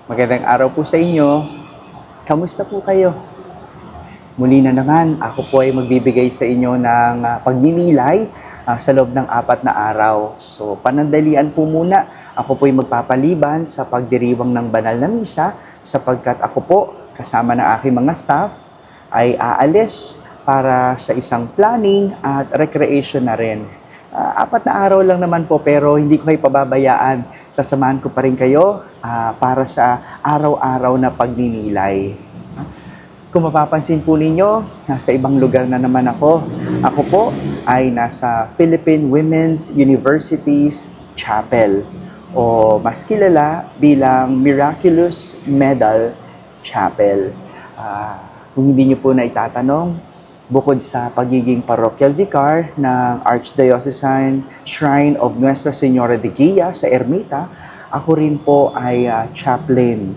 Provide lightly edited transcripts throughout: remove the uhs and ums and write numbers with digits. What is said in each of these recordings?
Magandang araw po sa inyo. Kamusta po kayo? Muli na naman, ako po ay magbibigay sa inyo ng pagninilay sa loob ng 4 na araw. So, panandalian po muna, ako po ay magpapaliban sa pagdiriwang ng banal na misa sapagkat ako po, kasama ng aking mga staff, ay aalis para sa isang planning at recreation na rin. 4 na araw lang naman po pero hindi ko kayo pababayaan. Sasamahan ko pa rin kayo para sa araw-araw na pagninilay. Kung mapapansin po ninyo, nasa ibang lugar na naman ako. Ako po ay nasa Philippine Women's University's Chapel o mas kilala bilang Miraculous Medal Chapel. Kung hindi nyo po na itatanong, bukod sa pagiging parochial vicar ng Archdiocesan Shrine of Nuestra Señora de Guia sa Ermita, ako rin po ay chaplain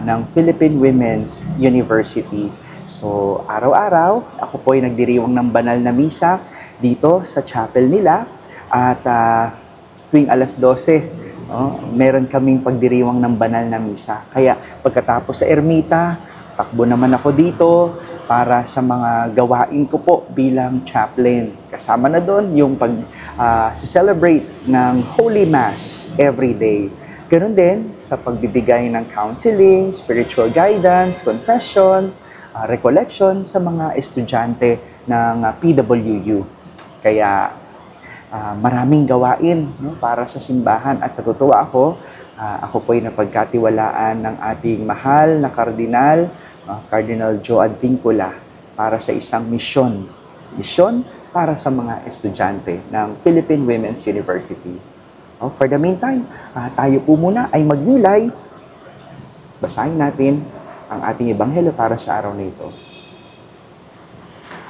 ng Philippine Women's University. So, araw-araw, ako po ay nagdiriwang ng banal na misa dito sa chapel nila at tuwing alas 12, meron kaming pagdiriwang ng banal na misa. Kaya pagkatapos sa Ermita, takbo naman ako dito para sa mga gawain ko po bilang chaplain. Kasama na doon yung pag-celebrate ng Holy Mass every day. Ganon din sa pagbibigay ng counseling, spiritual guidance, confession, recollection sa mga estudyante ng PWU. Kaya maraming gawain para sa simbahan at natutuwa ako. Ako po ay napagkatiwalaan ng ating mahal na kardinal, Cardinal Joe Advincula, para sa isang misyon. Misyon para sa mga estudyante ng Philippine Women's University. For the meantime, tayo po muna ay magnilay. Basahin natin ang ating ebanghelyo para sa araw na ito.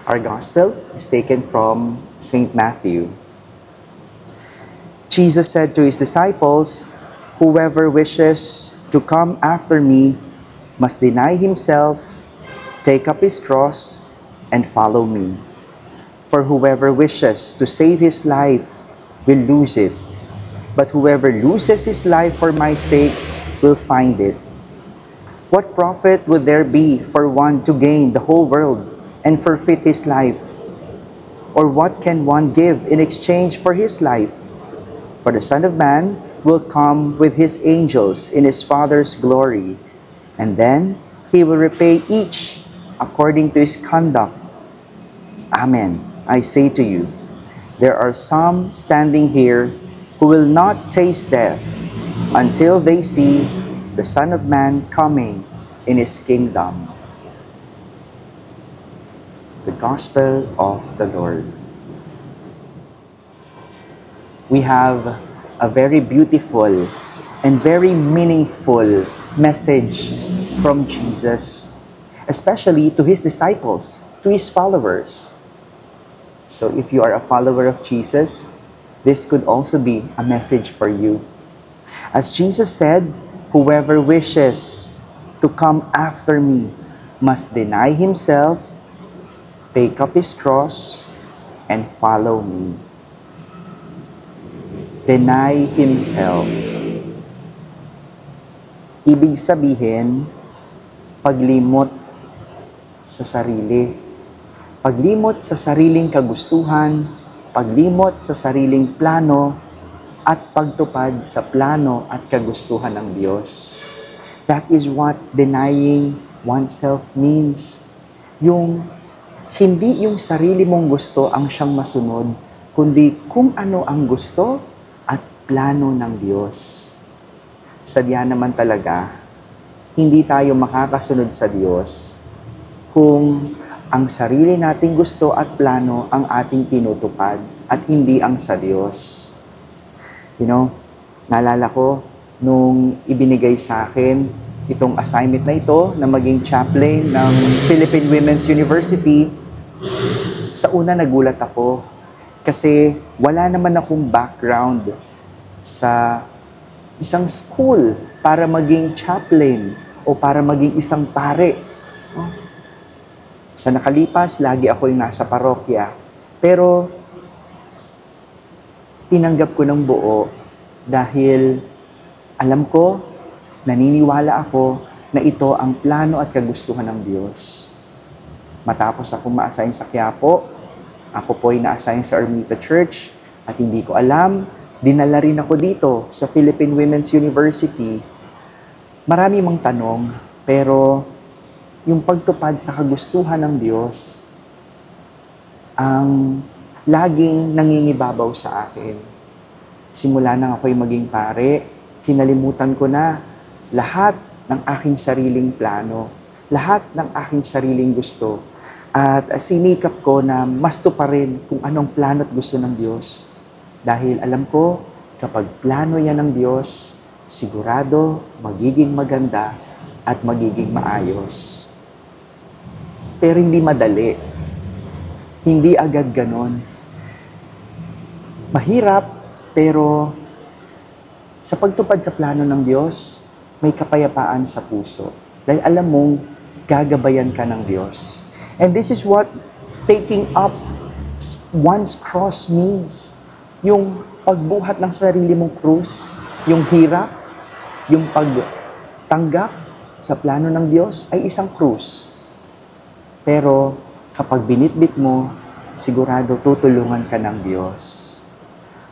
Our gospel is taken from St. Matthew. Jesus said to his disciples, "Whoever wishes to come after me must deny himself, take up his cross, and follow me. For whoever wishes to save his life will lose it, but whoever loses his life for my sake will find it. What profit would there be for one to gain the whole world and forfeit his life? Or what can one give in exchange for his life? For the Son of Man will come with his angels in his Father's glory, and then he will repay each according to his conduct. Amen. I say to you, there are some standing here who will not taste death until they see the Son of Man coming in his kingdom." The Gospel of the Lord. We have a very beautiful and very meaningful message from Jesus, especially to his disciples, to his followers. So if you are a follower of Jesus, this could also be a message for you. As Jesus said, "Whoever wishes to come after me must deny himself, take up his cross, and follow me." Deny himself. Ibig sabihin, paglimot sa sarili. Paglimot sa sariling kagustuhan, paglimot sa sariling plano, at pagtupad sa plano at kagustuhan ng Diyos. That is what denying oneself means. Hindi yung sarili mong gusto ang siyang masunod, kundi kung ano ang gusto at plano ng Diyos. Sadya naman talaga, hindi tayo makakasunod sa Diyos kung ang sarili nating gusto at plano ang ating tinutupad at hindi ang sa Diyos. Naalala ko nung ibinigay sa akin itong assignment na ito na maging chaplain ng Philippine Women's University, sa una nagulat ako kasi wala naman akong background sa isang school para maging chaplain o para maging isang pare. Sa nakalipas, lagi ako yung nasa parokya. Pero tinanggap ko ng buo dahil alam ko naniniwala ako na ito ang plano at kagustuhan ng Diyos. Matapos ako ma-assign sa Quiapo, ako po ay na-assign sa Ermita Church at hindi ko alam, dinala rin ako dito sa Philippine Women's University. Marami mang tanong, pero yung pagtupad sa kagustuhan ng Diyos ang laging nangingibabaw sa akin. Simula nang ako'y maging pare, kinalimutan ko na lahat ng aking sariling plano, lahat ng aking sariling gusto, at sinikap ko na mas tuparin kung anong plano at gusto ng Diyos. Dahil alam ko, kapag plano yan ng Diyos, sigurado magiging maganda at magiging maayos. Pero hindi madali. Hindi agad ganon. Mahirap, pero sa pagtupad sa plano ng Diyos, may kapayapaan sa puso. Dahil alam mong gagabayan ka ng Diyos. And this is what taking up one's cross means. Yung pagbuhat ng sarili mong krus, yung hirap, yung pagtanggap sa plano ng Diyos ay isang krus. Pero kapag binitbit mo, sigurado tutulungan ka ng Diyos.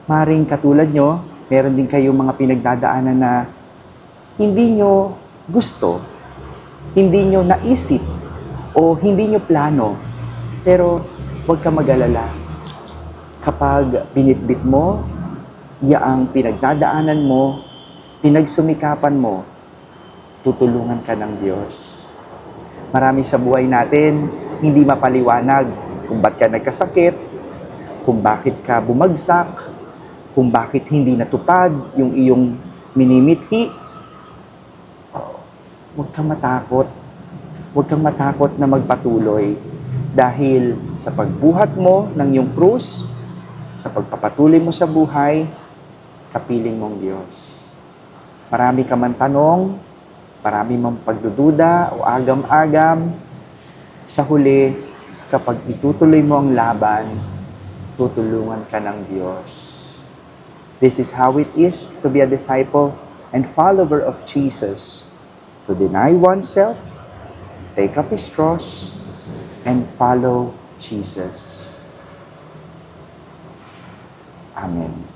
Maring katulad nyo, meron din kayong mga pinagdadaanan na hindi nyo gusto, hindi nyo naisip, o hindi nyo plano. Pero huwag ka mag-alala. Kapag binitbit mo, yaang pinagdadaanan mo, pinagsumikapan mo, tutulungan ka ng Diyos. Marami sa buhay natin, hindi mapaliwanag kung ba't ka nagkasakit, kung bakit ka bumagsak, kung bakit hindi natupad yung iyong minimithi. Huwag kang matakot. Huwag kang matakot na magpatuloy dahil sa pagbuhat mo ng iyong krus, sa pagpapatuloy mo sa buhay, kapiling mong Diyos. Marami ka man tanong, marami mong pagdududa o agam-agam, sa huli, kapag itutuloy mo ang laban, tutulungan ka ng Diyos. This is how it is to be a disciple and follower of Jesus, to deny oneself, take up his cross, and follow Jesus. Amen.